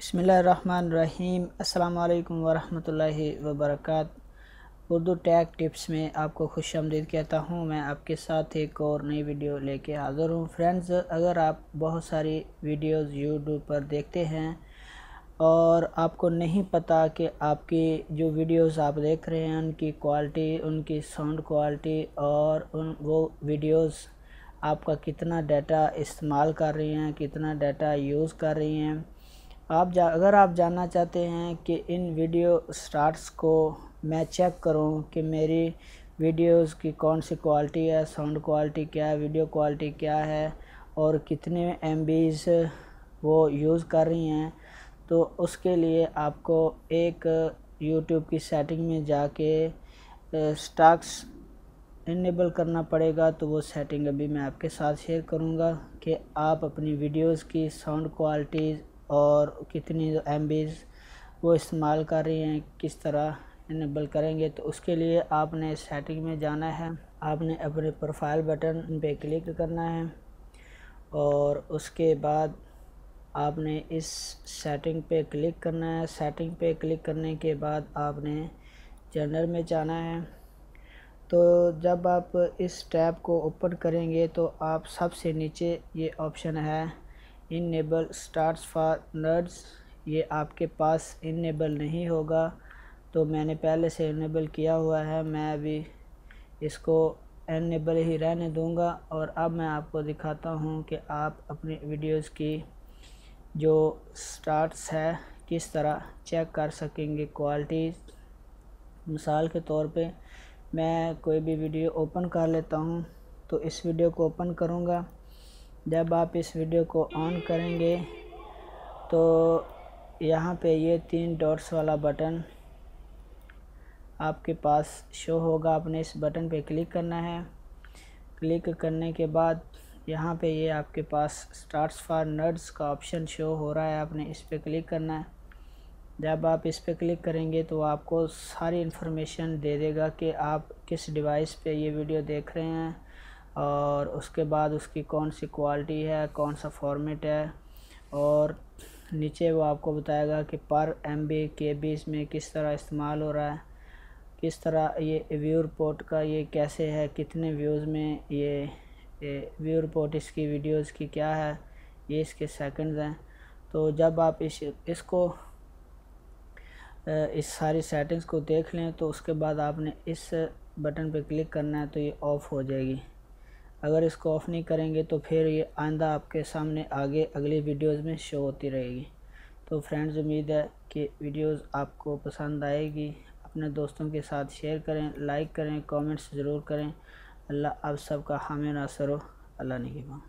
बिस्मिल्लाहिर्रहमानिर्रहीम। अस्सलाम वालेकुम वरहमतुल्लाहि वबरकातुहू। उर्दू टैग टिप्स में आपको खुशामदीद कहता हूँ। मैं आपके साथ एक और नई वीडियो लेके हाज़िर हूँ। फ्रेंड्स, अगर आप बहुत सारी वीडियोस यूट्यूब पर देखते हैं और आपको नहीं पता कि आपकी जो वीडियोस आप देख रहे हैं उनकी क्वालिटी, उनकी साउंड क्वालिटी और वो वीडियोस आपका कितना डाटा इस्तेमाल कर रही हैं, कितना डाटा यूज़ कर रही हैं, अगर आप जानना चाहते हैं कि इन वीडियो स्टार्ट्स को मैं चेक करूं कि मेरी वीडियोस की कौन सी क्वालिटी है, साउंड क्वालिटी क्या है, वीडियो क्वालिटी क्या है और कितने MBs वो यूज़ कर रही हैं, तो उसके लिए आपको एक यूट्यूब की सेटिंग में जाके स्टार्ट्स इनेबल करना पड़ेगा। तो वो सेटिंग अभी मैं आपके साथ शेयर करूंगा कि आप अपनी वीडियोस की साउंड क्वालिटी और कितनी MBs वो इस्तेमाल कर रही हैं किस तरह इनेबल करेंगे। तो उसके लिए आपने सेटिंग में जाना है, आपने अपने प्रोफाइल बटन पे क्लिक करना है और उसके बाद आपने इस सेटिंग पे क्लिक करना है। सेटिंग पे क्लिक करने के बाद आपने जनरल में जाना है। तो जब आप इस टैब को ओपन करेंगे तो आप सबसे नीचे ये ऑप्शन है इनेबल स्टार्ट्स फॉर नर्ड्स, ये आपके पास इनेबल नहीं होगा। तो मैंने पहले से इनेबल किया हुआ है, मैं अभी इसको इनेबल ही रहने दूंगा। और अब मैं आपको दिखाता हूँ कि आप अपनी वीडियोस की जो स्टार्ट्स है किस तरह चेक कर सकेंगे क्वालिटी। मिसाल के तौर पे मैं कोई भी वीडियो ओपन कर लेता हूँ। तो इस वीडियो को ओपन करूँगा। जब आप इस वीडियो को ऑन करेंगे तो यहाँ पे ये 3 डॉट्स वाला बटन आपके पास शो होगा। आपने इस बटन पे क्लिक करना है। क्लिक करने के बाद यहाँ पे ये आपके पास स्टार्ट्स फॉर नर्ड्स का ऑप्शन शो हो रहा है, आपने इस पे क्लिक करना है। जब आप इस पे क्लिक करेंगे तो आपको सारी इन्फॉर्मेशन दे देगा कि आप किस डिवाइस पे ये वीडियो देख रहे हैं और उसके बाद उसकी कौन सी क्वालिटी है, कौन सा फॉर्मेट है, और नीचे वो आपको बताएगा कि पर MB KBs में किस तरह इस्तेमाल हो रहा है, किस तरह ये व्यू रिपोर्ट का ये कैसे है, कितने व्यूज़ में ये व्यू रिपोर्ट इसकी वीडियोस की क्या है, ये इसके सेकंड्स हैं। तो जब आप इस सारी सेटिंग्स को देख लें तो उसके बाद आपने इस बटन पे क्लिक करना है तो ये ऑफ़ हो जाएगी। अगर इसको ऑफ़ नहीं करेंगे तो फिर ये आइंदा आपके सामने आगे अगली वीडियोस में शो होती रहेगी। तो फ्रेंड्स, उम्मीद है कि वीडियोस आपको पसंद आएगी। अपने दोस्तों के साथ शेयर करें, लाइक करें, कमेंट्स ज़रूर करें। अल्लाह आप सबका हामी नासर हो। अल्लाह निगहबान।